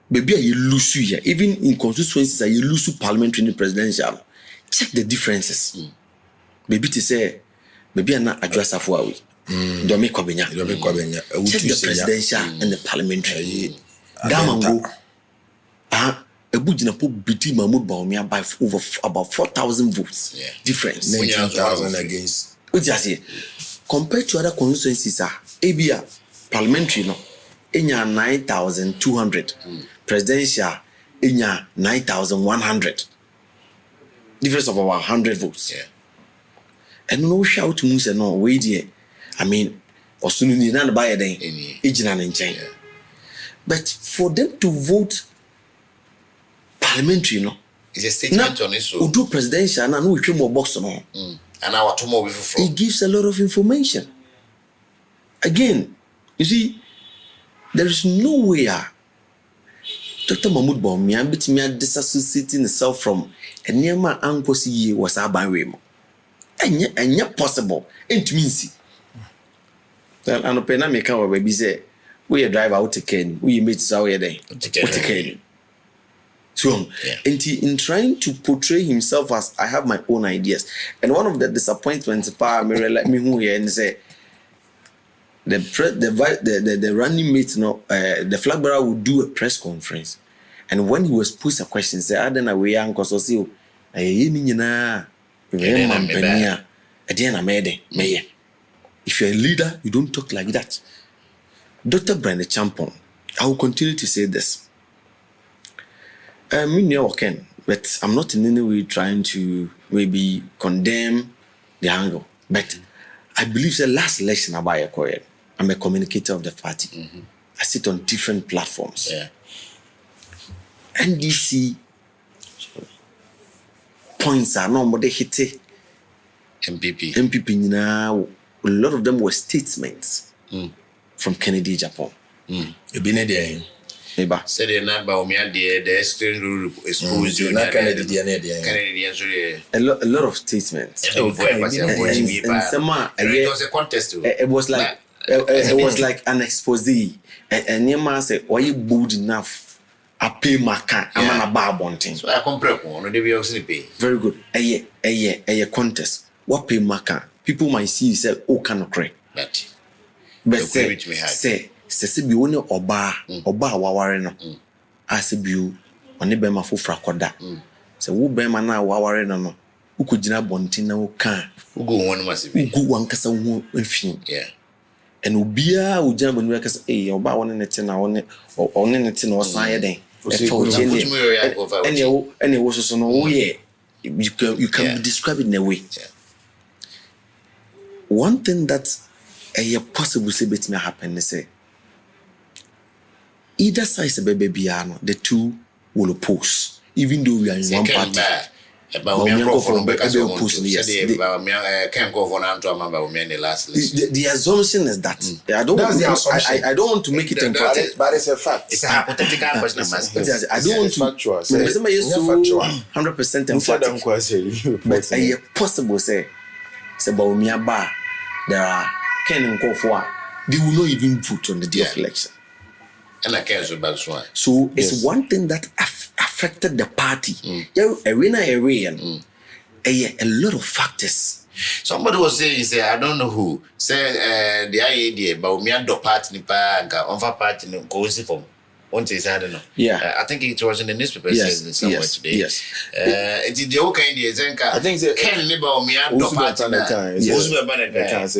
Speaker 2: Maybe you lose here, even in constituencies, you lose parliamentary and presidential. Check the differences. Maybe to say, maybe I'm not address of what we don't make Check the presidential and the parliamentary. Damango. A Bujinapo beat Mahmoud Bawumia by over about 4,000 votes. Difference.
Speaker 3: 19,000 against.
Speaker 2: What you say? Compared to other constituencies, ABA parliamentary no, 9,200. Presidential 9,100. Difference of about 100 votes. And no shout to Musa no way there. I mean, or soon you not buy a day. But for them to vote parliamentary, no,
Speaker 1: it's a statement on this.
Speaker 2: Who do presidential and no we more box no.
Speaker 1: And our tomorrow
Speaker 2: it gives a lot of information. Again, you see, there is nowhere Dr. Mahmoud Bawumia betimi disassociating himself from enema ankosi ye was abanwe mo. Enya possible. Entumi nsi. Well, anopena me ka wa baby say we a driver out to Ken, we meet so we there. So, in trying to portray himself as I have my own ideas, and one of the disappointments, let me who here and say the running mate, the flag bearer would do a press conference, and when he was posed a question, say, "I don't know where I'm going to see if you're a leader, you don't talk like that." Dr. Brandon Champon, I will continue to say this. But I'm not in any way trying to maybe condemn the angle. But I believe the last election I'm a communicator of the party. Mm-hmm. I sit on different platforms.
Speaker 1: Yeah.
Speaker 2: NDC points are not more they hit NPP now. A lot of them were statements from Kennedy Agyapong.
Speaker 3: You been there.
Speaker 1: Maybe. Said the number Bawumia the extreme rule exposed you.
Speaker 3: Kennedy.
Speaker 2: A lot of statements.
Speaker 1: It was a contest.
Speaker 2: It was like it was like an expose. And your man said, "Why you bold enough? I pay my car. I'm on a bar bunting."
Speaker 1: So I compare one. They be also pay.
Speaker 2: Very good. A contest. What pay my car? People might see say, "Oh, cannot cry." But say bi woni oba waware no ase biu oni be ma fofra koda se wo be ma na waware no ukogina bontin na wo kan
Speaker 1: ugu won ma se bi
Speaker 2: ugu wankasa wo afin and obia wo gina bonu kasa oba woni nete na woni nete na osan ye den any wo so no wo ye you can describe it in a way. One thing that possible say betime happen say either side is a baby piano, the two will oppose, even though we are in one party. The assumption is that I don't want to make it emphatic,
Speaker 3: but it's a fact.
Speaker 1: It's a hypothetical question.
Speaker 2: I don't want to
Speaker 3: factual.
Speaker 2: 100% emphatic. But possible say Bawumia bar there are Ken and Kofwa. They will not even vote on the day of election.
Speaker 1: And I can't so bad one.
Speaker 2: So it's one thing that affected the party. A lot of factors.
Speaker 1: Somebody was saying, I don't know who, say the idea Bawumia do party nipa on party no go from. I don't know.
Speaker 2: Yeah.
Speaker 1: I think it was in the newspaper somewhere today.
Speaker 2: Yes.
Speaker 1: It's the okay idea.
Speaker 3: I think
Speaker 1: Ken Bawumia do party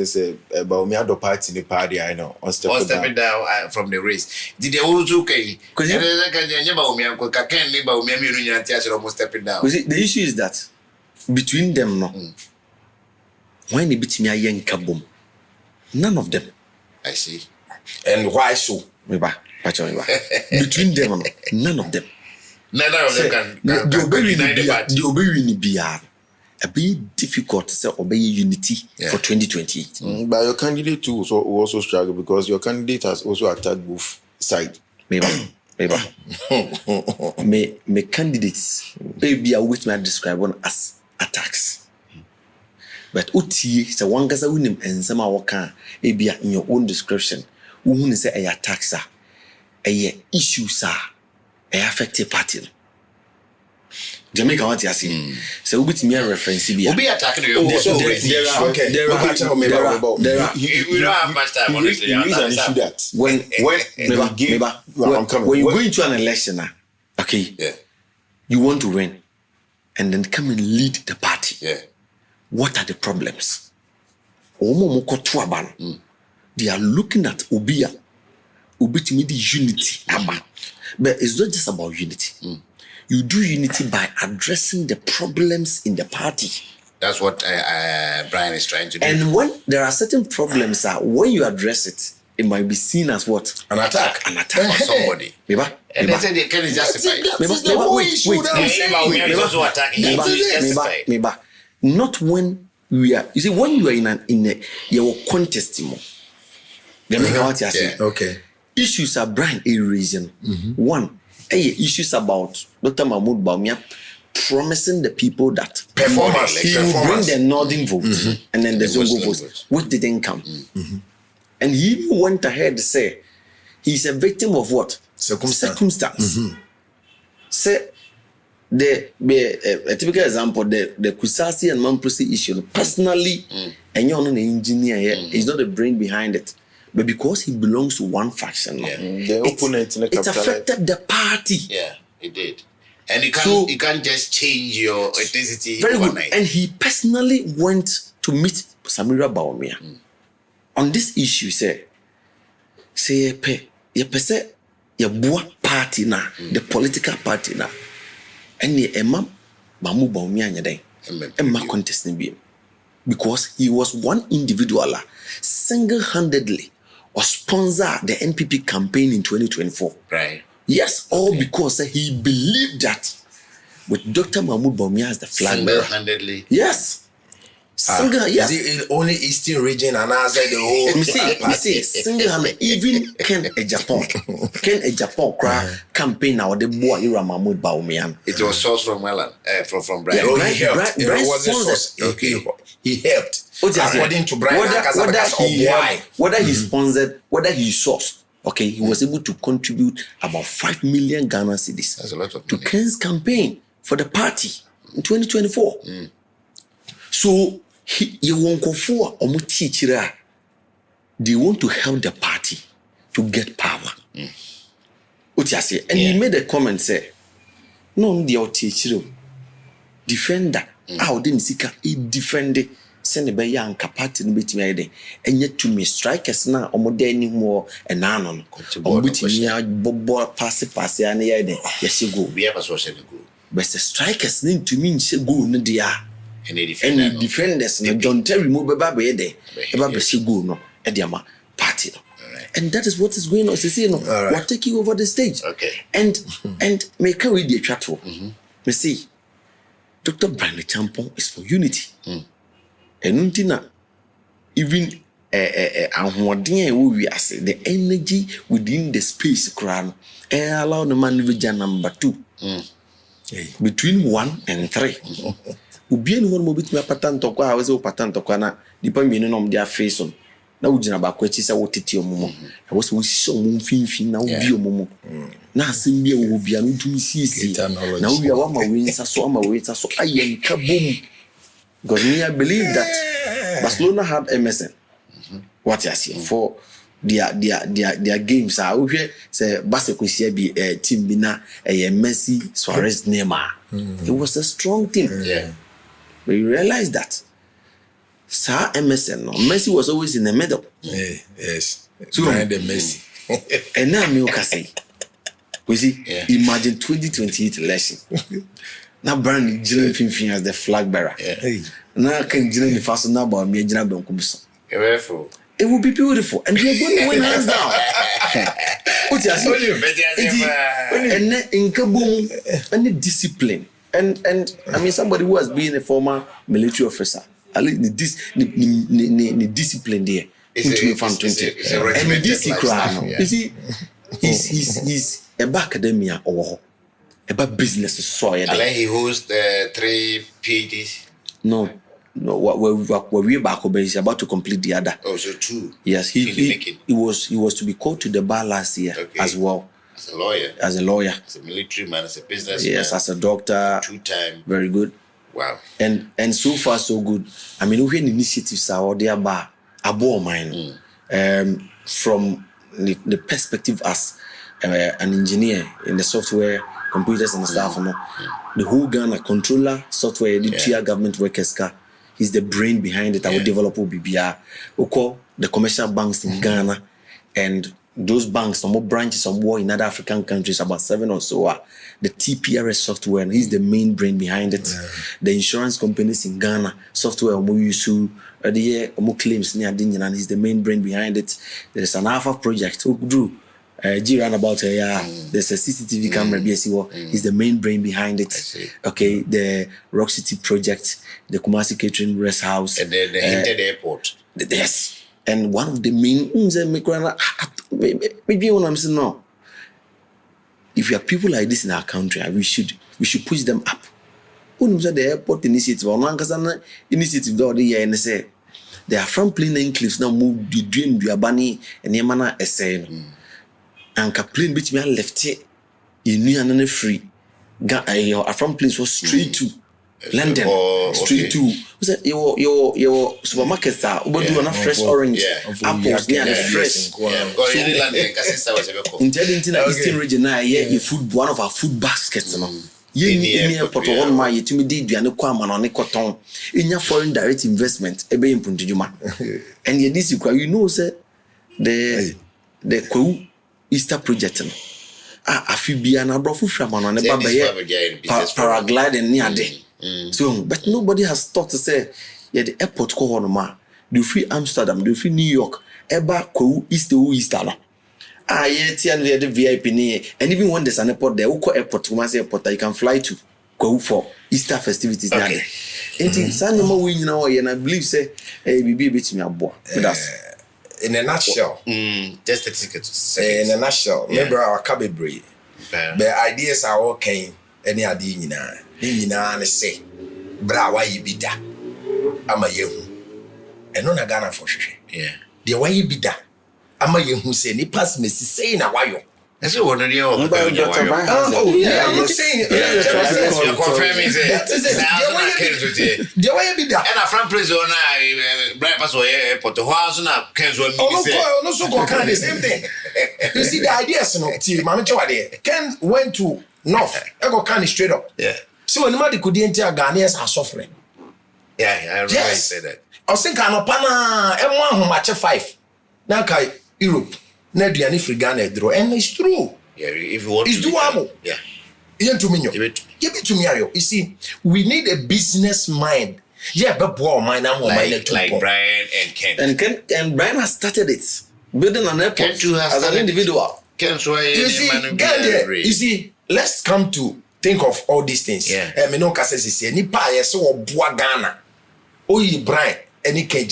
Speaker 4: say Bawumia do party in the party. I know. On
Speaker 1: stepping down from the race. Did they also okay? Because Ken Bawumia almost stepping down.
Speaker 2: The issue is that between them, when they beat me, I yank boom. None of them.
Speaker 1: I see.
Speaker 3: And why so?
Speaker 2: Between them, none of them.
Speaker 1: None of them can deny the party.
Speaker 2: The obey BR. A bit difficult to say obey unity for 2028.
Speaker 4: But your candidate too also struggle because your candidate has also attacked both sides.
Speaker 2: Maybe. Me candidates, maybe I wish me describe one as attacks. But uti say one gasa winim and some waka maybe in your own description. Who say a attacks are issues are affect a party. Jamaica what you see. So we me a reference be
Speaker 1: attacking you.
Speaker 3: We don't
Speaker 1: have much time honestly.
Speaker 4: That
Speaker 2: when you go into an election, okay, you want to win and then come and lead the party. What are the problems? They are looking at Obia to me the unity. But it's not just about unity. You do unity by addressing the problems in the party.
Speaker 1: That's what Brian is trying to do.
Speaker 2: And when there are certain problems, when you address it, it might be seen as what?
Speaker 3: An attack.
Speaker 1: On somebody. And they say they can justify it.
Speaker 3: That's the whole issue.
Speaker 2: Not when we are. You see, when you are in your contest,
Speaker 3: Okay.
Speaker 2: issues are Brian a reason. One, issues about Dr. Mahmoud Bawumia promising the people that he will bring the northern vote and then the Zongo vote, which didn't come. And he even went ahead to say he's a victim of what? Circumstance. Say a typical example, the Kusasi and Mamprosi issue, personally, and you're not an engineer here, he's not the brain behind it. But because he belongs to one faction, it affected the party.
Speaker 1: Yeah, it did. And you can't just change your ethnicity
Speaker 2: very
Speaker 1: overnight.
Speaker 2: Good. And he personally went to meet Samira Bawumia on this issue. Say party na the political party na, and the Emma Mahmoud Bawumia nyadai Emma contesting him because he was one individual single-handedly or sponsor the NPP campaign in 2024.
Speaker 1: Right.
Speaker 2: Yes, all because he believed that with Dr. Mahmoud Bawumia as the flag bearer.
Speaker 1: Single-handedly.
Speaker 2: Yes.
Speaker 3: Yes. Is it only Eastern region and outside the whole?
Speaker 2: You see, single-handedly, even Ken Agyapong campaign now the boy Ira Mahmoud Bawumia.
Speaker 1: It was sourced from Welland, from Brian.
Speaker 3: Yeah, he helped. It wasn't source. Okay. He helped. According to Brian,
Speaker 2: whether he sponsored, whether he sourced. Okay, he was able to contribute about 5 million Ghana cedis.
Speaker 1: That's a lot of
Speaker 2: to Ken's campaign for the party in 2024. So they want to help the party to get power. And he made a comment say, no, the defender, how didn't see a defender. Send a young capacity in between and yet to me strikers now or more anymore and anon or between ball pass and yes you go
Speaker 1: we have a social go
Speaker 2: but the strikers need to mean say go no dia
Speaker 1: and
Speaker 2: defenders no don't tell remove baby there about say go no ediama party no. And that is what is going on. See, no, we're taking over the stage. And make a read the chat. Me see, Dr. Brian Agyapong is for unity. And even the energy within the space crown allow the man number 2 between 1 and 3. Ubien one mobit me pattern to kwa was pattern to kana depending on their face on na ujina ba kwachi sa wotiti omomo e was we so mum finfin na obi omomo na asembi e wo bia no tumi siesie na wo bia wa ma we nsa so ayen ka bom. Because me, I believe that Barcelona had MSN. What you see for their games are okay. Say Barcelona be a team bina a Messi, Suarez, Neymar. It was a strong team. But you realize that Sir MSN, no, Messi was always in the middle.
Speaker 3: Yes.
Speaker 2: So
Speaker 3: behind the Messi.
Speaker 2: And now me can say, we see. Imagine 2028 election. Now Brian Finfin as the flag bearer. Now can the first now about me
Speaker 1: beautiful.
Speaker 2: It will be beautiful, and we are going to win hands down. And in Kaboom, and discipline, and I mean somebody who has been a former military officer, at least the discipline there.
Speaker 1: It's a
Speaker 2: and this you see, he's a academia or about business soil.
Speaker 1: He holds 3 PhDs.
Speaker 2: No, we're back over. He's about to complete the other.
Speaker 1: Oh, so 2.
Speaker 2: Yes, he was to be called to the bar last year as well.
Speaker 1: As a lawyer.
Speaker 2: As a
Speaker 1: military man, as a businessman.
Speaker 2: Yes, as a doctor.
Speaker 1: 2-time.
Speaker 2: Very good.
Speaker 1: Wow.
Speaker 2: And so far so good. I mean, we have initiatives out there, but above mine. From the perspective as an engineer in the software, computers and stuff, the whole Ghana controller software, the tier government workers car, he's the brain behind it. I will develop BBR. Okay, the commercial banks in Ghana and those banks, some more branches, some more in other African countries, about 7 or so are the TPRS software, and he's the main brain behind it. The insurance companies in Ghana, software more use to the more claims near Dinjan, and he's the main brain behind it. There's an Alpha project who drew roundabout there's a CCTV camera he's the main brain behind it. Okay, the Rock City project, the Kumasi Catering Rest House,
Speaker 1: and the Hinted Airport.
Speaker 2: Yes. And one of the main maybe when I'm saying no. If you have people like this in our country, we should push them up. When the airport initiative or Lankasana initiative the year and say they are from plane cliffs now move the dream Biabani and Yamana essay. And plane between left it in New and free. Your from place was straight to London, straight to your supermarkets are do fresh orange apples near the fresh. In the Eastern region, your food one of our food baskets. Any airport one my you did you kwama on cotton in your foreign direct investment ebe impuntujuma. And this you know say the Kwewu Easter project. I feel be an abrofu framan on a paragliding near day. So, but nobody has thought to say, yeah, the airport call on ma, do free Amsterdam, do free New York, Eba Kwewu Easter. Yeah, the VIP near, and even when there's an airport there, Uko Airport, Kumasi Airport that you can fly to Kwewu for Easter festivities. Okay. And in San Diego, you know, and I believe say, hey, we be between your boy with us.
Speaker 3: In a nutshell,
Speaker 1: just a ticket.
Speaker 3: In a nutshell, remember our cabin. The ideas are okay. Any idea, and say, Bra, why you be that? I'm a yehu. And on a Ghana for sure.
Speaker 1: Yeah.
Speaker 3: The way you be that. I'm a yehu say, ni pass me saying a while.
Speaker 1: That's what one of your
Speaker 3: I'm saying,
Speaker 1: you're confirming
Speaker 3: the way you be that.
Speaker 1: And a front prison, Brian Paso Airport, the house and up, Kenswood.
Speaker 3: No, so kind the same thing. You see, the ideas, no, Ken went to North, I go kind of straight up.
Speaker 1: Yeah.
Speaker 3: So when nobody could enter Ghanaians are suffering.
Speaker 1: Yeah, I really say that.
Speaker 3: I was thinking, I'm M1 match 5. Now, Europe. And it's true.
Speaker 1: Yeah, if you want
Speaker 3: it's doable.
Speaker 1: Yeah.
Speaker 3: Give it to me. You see, we need a business mind. Yeah, but
Speaker 1: like Brian and Ken.
Speaker 2: And Brian has started it. Building an airport as an individual.
Speaker 3: You see, let's come to think of all these things.
Speaker 1: Yeah.
Speaker 3: Brian, any Ken,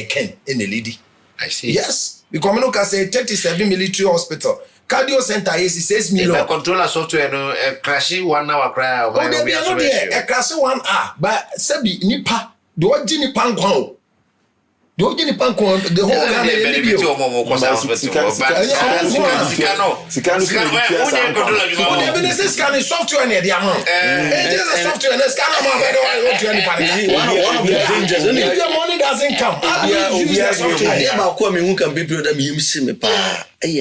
Speaker 3: Ken in the lady.
Speaker 1: I see.
Speaker 3: Yes. Because I say 37 military hospital. Cardio center is 6 million.
Speaker 1: If controller software no crashing 1 hour cry.
Speaker 3: Oh, they are not there. A crash 1 hour. But Sabi Nipa, do what Jimmy Pankwan. Do what Jimmy Pankwan, the whole Ghana
Speaker 1: benefit of Momo hospital.
Speaker 3: The scanning software near the amount. Just a software and a scanner one of the dangers. If your money doesn't come,
Speaker 2: who can be brother me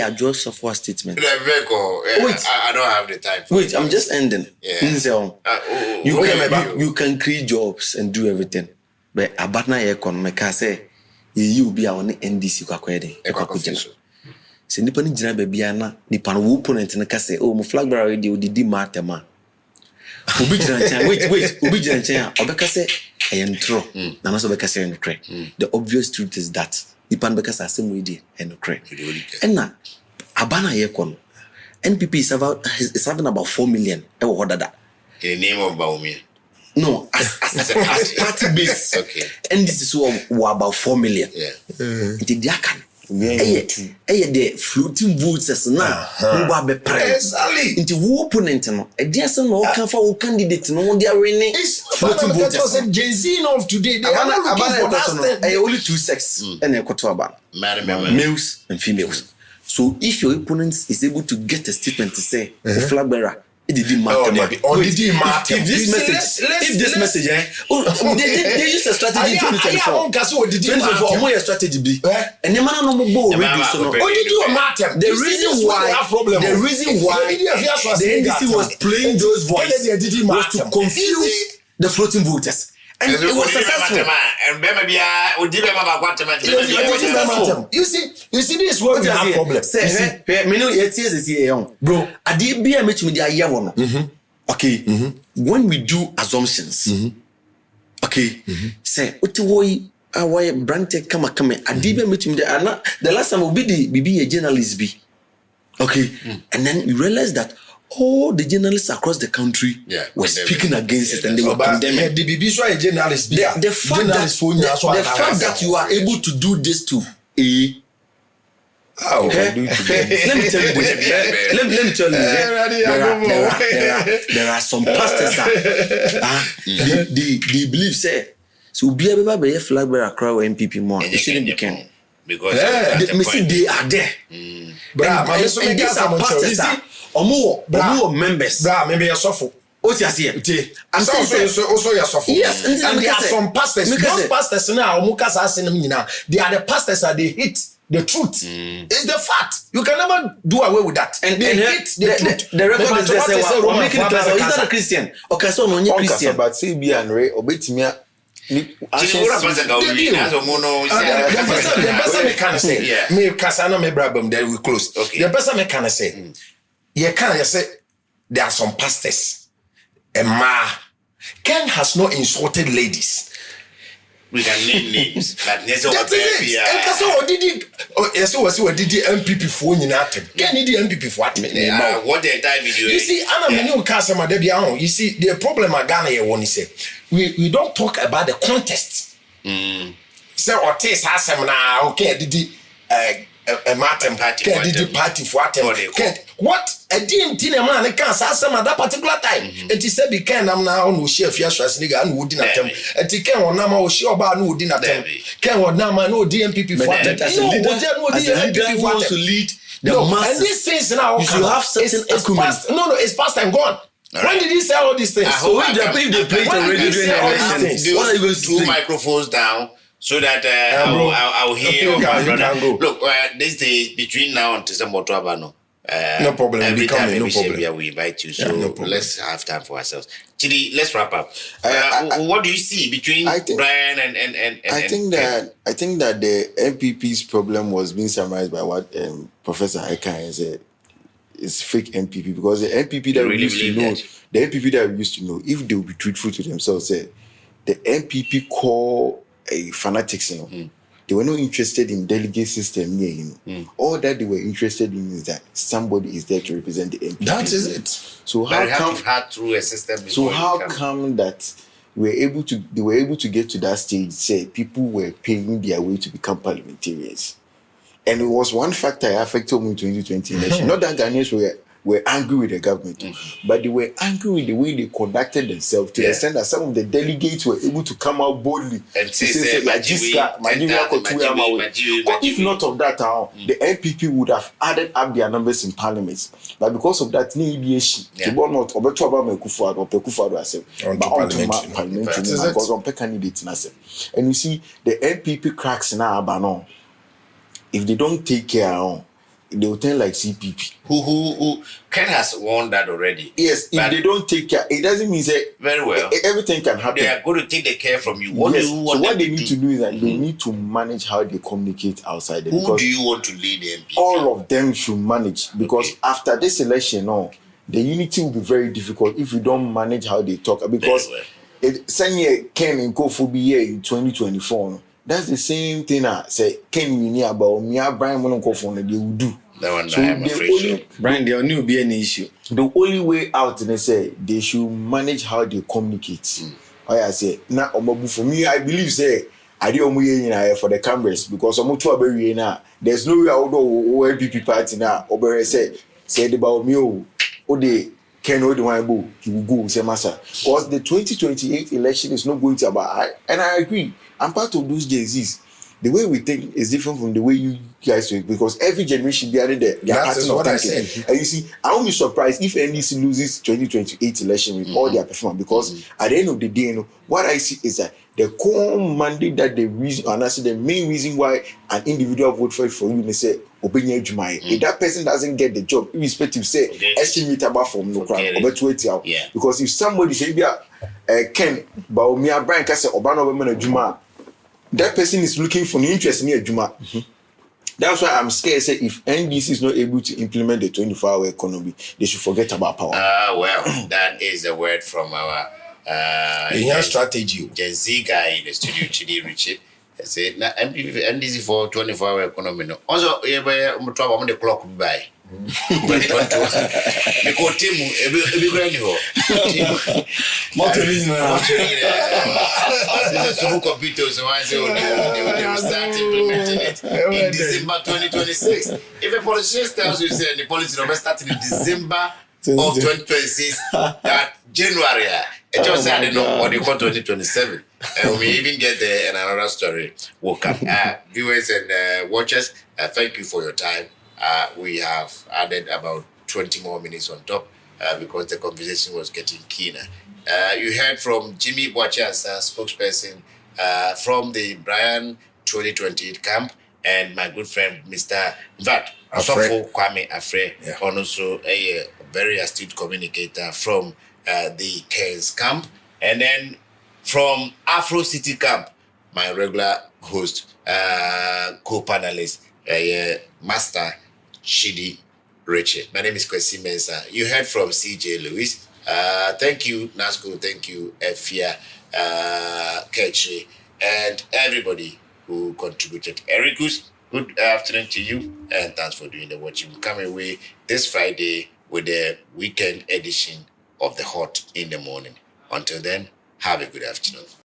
Speaker 2: I draw software statement.
Speaker 1: Wait, I don't have the time.
Speaker 2: Wait, I'm just ending.
Speaker 1: Yeah.
Speaker 2: You can create jobs and do everything. But abatna economic say you be our NDC kwakwede ekwakujena. Se nipa ni jina bebia na nipa no wo opponent na ka say oh mo flag bearer dey odidi matema. Obi jina chan wait obi jina chan obeka say entro na no so beka say entro. The obvious truth is that nipa no beka say asem we dey entro. And na abana yekon NPP is having about 4 million e wo hodada.
Speaker 1: In the name of Bawumia.
Speaker 2: No, as party base.
Speaker 1: Okay.
Speaker 2: And this is what about 4 million.
Speaker 1: Yeah.
Speaker 2: Into the akan. The floating votes as now. Who be
Speaker 3: exactly.
Speaker 2: Into who opponent no. A dear son no can for candidate no they are winning.
Speaker 3: Floating votes. Gen Z of today. They are not looking for that.
Speaker 2: Only 2 sex and a kotoba. Males and females. So if your opponent is able to get a statement to say flag bearer. It didn't matter. If this message, they use a strategy in 2024. 2024, more strategy be. And the man no more the reason why the NDC was playing those voices was to confuse the floating voters. And it was successful.
Speaker 3: You see, this is what we have problem.
Speaker 2: Bro, I did be a match with the year one. Okay, when we do assumptions, okay, say, what do why Brante come? I did be a match with the last time will be the BB a journalist be. Okay, and then you realize that all the journalists across the country were speaking against it and they were condemning.
Speaker 3: The BBC journalists.
Speaker 2: The fact that you are able to do this to
Speaker 3: How
Speaker 2: let me tell you this. Let me tell you this. There are some pastors they believe say so be able be a flag bearer crowd NPP more. It shouldn't be can
Speaker 1: because
Speaker 2: they are there.
Speaker 3: Bra,
Speaker 2: and these are pastors omo members.
Speaker 3: Bra, maybe a suffer.
Speaker 2: What you say?
Speaker 3: I'm also your suffer.
Speaker 2: Yes,
Speaker 3: and there are some pastors. Those pastors now, they are the pastors that they hit the truth. It's the fact. You can never do away with that.
Speaker 2: And they hit the truth. The record is there. He's not a Christian. Okay, so no Christian.
Speaker 4: But say be and Ray obetimia.
Speaker 3: The person can say, me Kasana me brabum, then we close. The person can say, you can't say there are some pastors. Ken has not insulted ladies.
Speaker 1: We can name names, but there's
Speaker 3: that is it. And so what did the NPP for you not? Can you the NPP for what?
Speaker 1: What the entire video?
Speaker 3: You see, Anna Menu Casama Debian. You see, the problem I Ghana one is we don't talk about the contest. So or taste has some now. Okay, did a Martin party? Did the party for what? A DMT man can't say some at that particular time. It is said, be can am now no chef Yashas nigga and would not attempt. And he can one number or show about no dinner. Can one number no DMPP for that. As a leader wants to lead the masses. And these things now you have certain past. No, it's past and gone. Right. When did he say all these things?
Speaker 2: So if they play already during the election, what are you going to do?
Speaker 1: 2 microphones down so that I'll hear. Look, this day between now and December 12,
Speaker 3: no problem.
Speaker 1: Every time
Speaker 3: no problem.
Speaker 1: we invite you, so let's have time for ourselves. Chidi, let's wrap up. What do you see between Brian and
Speaker 4: I think that the NPP's problem was being summarized by what Professor Ekan said. It's fake NPP because the NPP that we used to know, if they would be truthful to themselves, said the NPP core fanatics, They were not interested in delegate system. All that they were interested in is that somebody is there to represent the NPP.
Speaker 3: That is it.
Speaker 4: So how come
Speaker 1: had through a system?
Speaker 4: So how come that they were able to get to that stage? Say people were paying their way to become parliamentarians, and it was one factor that affected them in 2020 election. Not that Ghanaians were angry with the government, but they were angry with the way they conducted themselves to the extent that some of the delegates were able to come out boldly and say if not of that, the NPP would have added up their numbers in parliament. But because of that, they were not and you see the NPP cracks now, if they don't take care, they will turn like CPP.
Speaker 1: Who Ken has warned that already.
Speaker 4: Yes, if they don't take care, it doesn't mean that
Speaker 1: very well.
Speaker 4: Everything can happen.
Speaker 1: They are going to take the care from you. What
Speaker 4: they need to do is that they need to manage how they communicate outside.
Speaker 1: Who do you want to lead the NPP?
Speaker 4: All of them should manage because after this election, the unity will be very difficult if we don't manage how they talk. Because Sanye Ken in Kofobi in 2024. That's the same thing I say. Ken we near Bawumia, Brian Mononkofon, they will do.
Speaker 1: So
Speaker 2: Brian, there will not be any issue.
Speaker 4: The only way out, they say they should manage how they communicate. I say now, for me, I believe say I do for the cameras because I'm now. There's no way I would go NPP party now. Over say the Bawumia, they Ken the one he will go say massa. Because the 2028 election is not going to about. And I agree. I'm part of those Gen-Zs. The way we think is different from the way you guys think because every generation they are there.
Speaker 3: That is what I said.
Speaker 4: And you see, I won't be surprised if NDC loses 2028 election with all their performance because at the end of the day, what I see is that the core mandate that the reason, and I say the main reason why an individual vote for you, they say, if that person doesn't get the job, irrespective, say, estimate about from no crime, because if somebody say, Ken, Bawumia, Brian, Kase, Obano, women, Juma, that person is looking for an interest in Juma. That's why I'm scared. Say if NDC is not able to implement the 24-hour economy, they should forget about power.
Speaker 1: Well, that is the word from our
Speaker 3: strategy.
Speaker 1: Gen Z guy in the studio, Chidi Richard. I said, NDC for 24-hour economy. Also, the clock by. Because team, every grand ho. Supercomputers, they will start implementing it in December 2026. If a politician tells you say the policy will start in December of 2026, that January, it just said no, what they call 2027. And we may even get there and another story will come. Viewers and watchers, thank you for your time. We have added about 20 more minutes on top because the conversation was getting keener. You heard from Jimmy Boachias, spokesperson from the Brian 2028 camp, and my good friend, Mr. Vat Asofo Kwame Afre, also a very astute communicator from the Cairns camp. And then from Afro City camp, my regular host, co-panelist, Master Chidi Richard. My name is Kwesi Mensah. You heard from CJ Lewis. Thank you, Nasco. Thank you, Efia, Ketri, and everybody who contributed. Ericus, good afternoon to you, and thanks for doing the watching. We'll come away this Friday with the weekend edition of the Hot in the Morning. Until then, have a good afternoon.